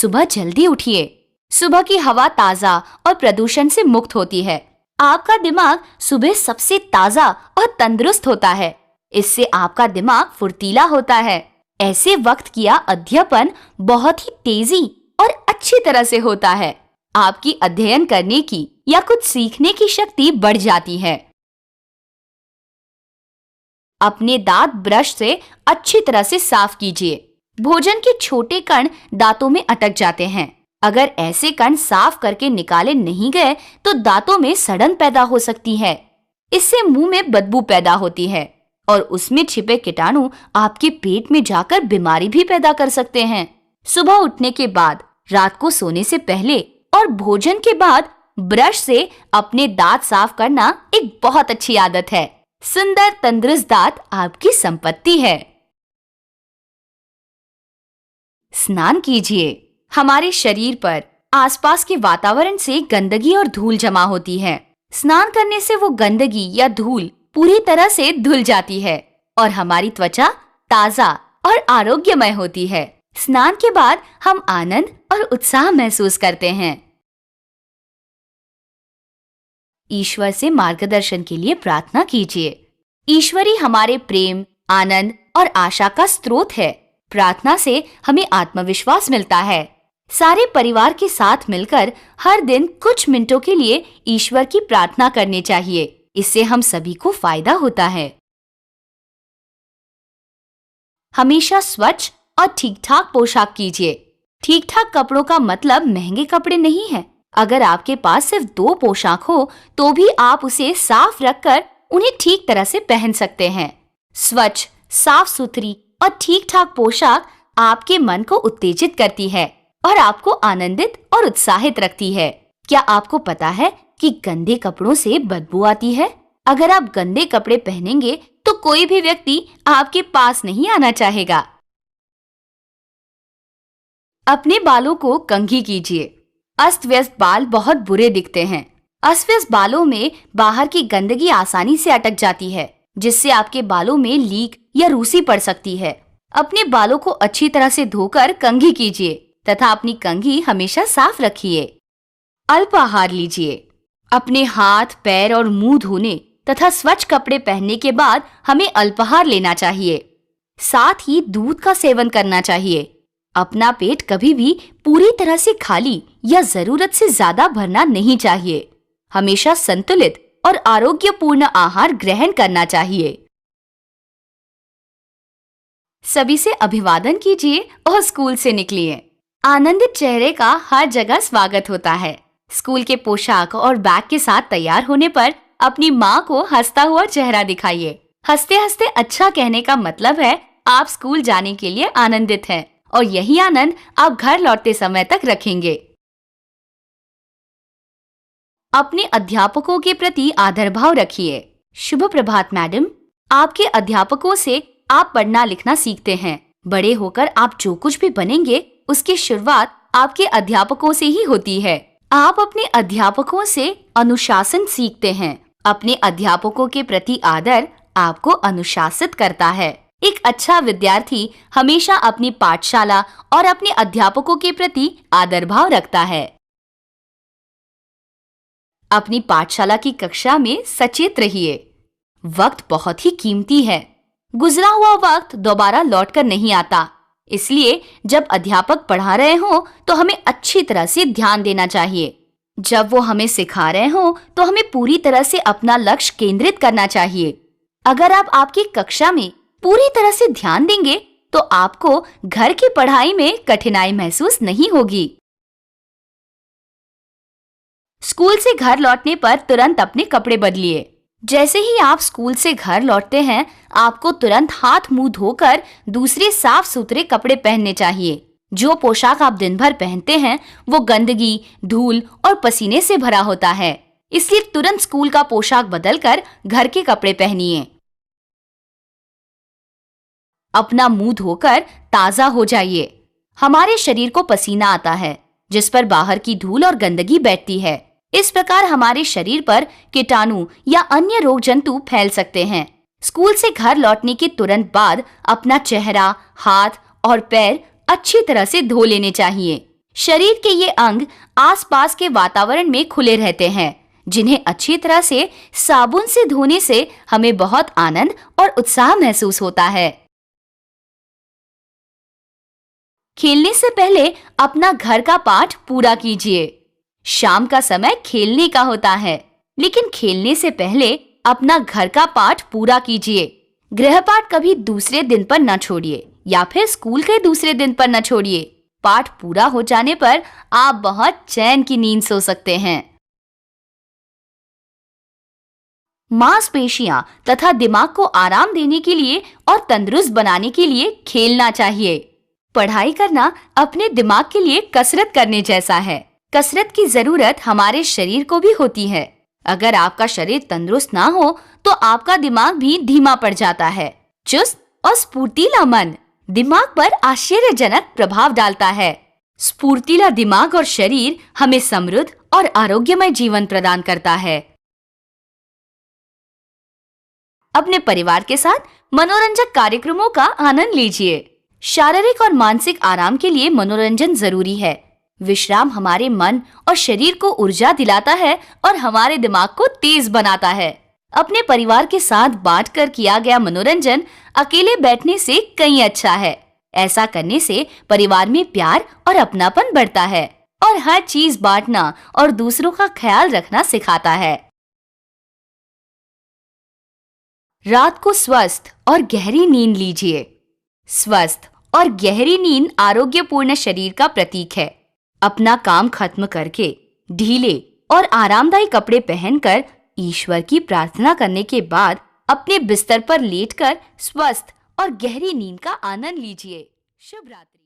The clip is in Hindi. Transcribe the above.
सुबह जल्दी उठिए। सुबह की हवा ताजा और प्रदूषण से मुक्त होती है। आपका दिमाग सुबह सबसे ताजा और तंदुरुस्त होता है। इससे आपका दिमाग फुर्तीला होता है। ऐसे वक्त किया अध्ययन बहुत ही तेजी और अच्छी तरह से होता है। आपकी अध्ययन करने की या कुछ सीखने की शक्ति बढ़ जाती है। अपने दांत ब्रश से अच्छी तरह से साफ कीजिए। भोजन के छोटे कण दांतों में अटक जाते हैं। अगर ऐसे कण साफ करके निकाले नहीं गए तो दांतों में सड़न पैदा हो सकती है। इससे मुंह में बदबू पैदा होती है और उसमें छिपे कीटाणु आपके पेट में जाकर बीमारी भी पैदा कर सकते हैं। सुबह उठने के बाद, रात को सोने से पहले और भोजन के बाद ब्रश से अपने दांत साफ करना एक बहुत अच्छी आदत है। सुंदर तंदुरुस्त दांत आपकी संपत्ति है। स्नान कीजिए। हमारे शरीर पर आसपास के वातावरण से गंदगी और धूल जमा होती है। स्नान करने से वो गंदगी या धूल पूरी तरह से धुल जाती है और हमारी त्वचा ताजा और आरोग्यमय होती है। स्नान के बाद हम आनंद और उत्साह महसूस करते हैं। ईश्वर से मार्गदर्शन के लिए प्रार्थना कीजिए। ईश्वर ही हमारे प्रेम, आनंद और आशा का स्रोत है। प्रार्थना से हमें आत्मविश्वास मिलता है। सारे परिवार के साथ मिलकर हर दिन कुछ मिनटों के लिए ईश्वर की प्रार्थना करनी चाहिए। इससे हम सभी को फायदा होता है। हमेशा स्वच्छ और ठीक-ठाक पोशाक कीजिए। ठीक-ठाक कपड़ों का मतलब महंगे कपड़े नहीं है। अगर आपके पास सिर्फ 2 पोशाक हो तो भी आप उसे साफ रखकर उन्हें ठीक तरह से पहन सकते हैं। स्वच्छ, साफ सुथरी और ठीक-ठाक पोशाक आपके मन को उत्तेजित करती है और आपको आनंदित और उत्साहित रखती है। क्या आपको पता है कि गंदे कपड़ों से बदबू आती है? अगर आप गंदे कपड़े पहनेंगे तो कोई भी व्यक्ति आपके पास नहीं आना चाहेगा। अपने बालों को कंघी कीजिए। अस्त-व्यस्त बाल बहुत बुरे दिखते हैं। अस्त-व्यस्त बालों में बाहर की गंदगी आसानी से अटक जाती है, जिससे आपके बालों में लीक या रूसी पड़ सकती है। अपने बालों को अच्छी तरह से धोकर कंघी कीजिए तथा अपनी कंघी हमेशा साफ रखिए। अल्प आहार लीजिए। अपने हाथ, पैर और मुंह धोने तथा स्वच्छ कपड़े पहनने के बाद हमें अल्पाहार लेना चाहिए। साथ ही दूध का सेवन करना चाहिए। अपना पेट कभी भी पूरी तरह से खाली या जरूरत से ज्यादा भरना नहीं चाहिए। हमेशा संतुलित और आरोग्यपूर्ण आहार ग्रहण करना चाहिए। सभी से अभिवादन कीजिए और स्कूल से निकलिए। आनंदित चेहरे का हर जगह स्वागत होता है। स्कूल के पोशाक और बैग के साथ तैयार होने पर अपनी माँ को हंसता हुआ चेहरा दिखाइए। हंसते हंसते अच्छा कहने का मतलब है आप स्कूल जाने के लिए आनंदित हैं और यही आनंद आप घर लौटते समय तक रखेंगे। अपने अध्यापकों के प्रति आदर भाव रखिए। शुभ प्रभात मैडम। आपके अध्यापकों से आप पढ़ना लिखना सीखते हैं। बड़े होकर आप जो कुछ भी बनेंगे उसकी शुरुआत आपके अध्यापकों से ही होती है। आप अपने अध्यापकों से अनुशासन सीखते हैं। अपने अध्यापकों के प्रति आदर आपको अनुशासित करता है। एक अच्छा विद्यार्थी हमेशा अपनी पाठशाला और अपने अध्यापकों के प्रति आदर भाव रखता है। अपनी पाठशाला की कक्षा में सचेत रहिए। वक्त बहुत ही कीमती है। गुजरा हुआ वक्त दोबारा लौटकर नहीं आता। इसलिए जब अध्यापक पढ़ा रहे हो तो हमें अच्छी तरह से ध्यान देना चाहिए। जब वो हमें सिखा रहे हो तो हमें पूरी तरह से अपना लक्ष्य केंद्रित करना चाहिए। अगर आप आपकी कक्षा में पूरी तरह से ध्यान देंगे तो आपको घर की पढ़ाई में कठिनाई महसूस नहीं होगी। स्कूल से घर लौटने पर तुरंत अपने कपड़े बदलिए। जैसे ही आप स्कूल से घर लौटते हैं, आपको तुरंत हाथ मुंह धोकर दूसरे साफ सुथरे कपड़े पहनने चाहिए। जो पोशाक आप दिन भर पहनते हैं वो गंदगी, धूल और पसीने से भरा होता है। इसलिए तुरंत स्कूल का पोशाक बदलकर घर के कपड़े पहनिए। अपना मुंह धोकर ताजा हो जाइए। हमारे शरीर को पसीना आता है जिस पर बाहर की धूल और गंदगी बैठती है। इस प्रकार हमारे शरीर पर कीटाणु या अन्य रोग जंतु फैल सकते हैं। स्कूल से घर लौटने के तुरंत बाद अपना चेहरा, हाथ और पैर अच्छी तरह से धो लेने चाहिए। शरीर के ये अंग आसपास के वातावरण में खुले रहते हैं, जिन्हें अच्छी तरह से साबुन से धोने से हमें बहुत आनंद और उत्साह महसूस होता है। खेलने से पहले अपना घर का पाठ पूरा कीजिए। शाम का समय खेलने का होता है, लेकिन खेलने से पहले अपना घर का पाठ पूरा कीजिए। गृहपाठ कभी दूसरे दिन पर न छोड़िए या फिर स्कूल के दूसरे दिन पर न छोड़िए। पाठ पूरा हो जाने पर आप बहुत चैन की नींद सो सकते हैं। मांसपेशियां तथा दिमाग को आराम देने के लिए और तंदुरुस्त बनाने के लिए खेलना चाहिए। पढ़ाई करना अपने दिमाग के लिए कसरत करने जैसा है। कसरत की जरूरत हमारे शरीर को भी होती है। अगर आपका शरीर तंदुरुस्त ना हो तो आपका दिमाग भी धीमा पड़ जाता है। चुस्त और स्फूर्तिला मन दिमाग पर आश्चर्यजनक प्रभाव डालता है। स्फूर्तिला दिमाग और शरीर हमें समृद्ध और आरोग्यमय जीवन प्रदान करता है। अपने परिवार के साथ मनोरंजक कार्यक्रमों का आनंद लीजिए। शारीरिक और मानसिक आराम के लिए मनोरंजन जरूरी है। विश्राम हमारे मन और शरीर को ऊर्जा दिलाता है और हमारे दिमाग को तेज बनाता है। अपने परिवार के साथ बांटकर किया गया मनोरंजन अकेले बैठने से कहीं अच्छा है। ऐसा करने से परिवार में प्यार और अपनापन बढ़ता है और हर चीज बांटना और दूसरों का ख्याल रखना सिखाता है। रात को स्वस्थ और गहरी नींद लीजिए। स्वस्थ और गहरी नींद आरोग्यपूर्ण शरीर का प्रतीक है। अपना काम खत्म करके ढीले और आरामदायी कपड़े पहनकर ईश्वर की प्रार्थना करने के बाद अपने बिस्तर पर लेटकर स्वस्थ और गहरी नींद का आनंद लीजिए। शुभ रात्रि।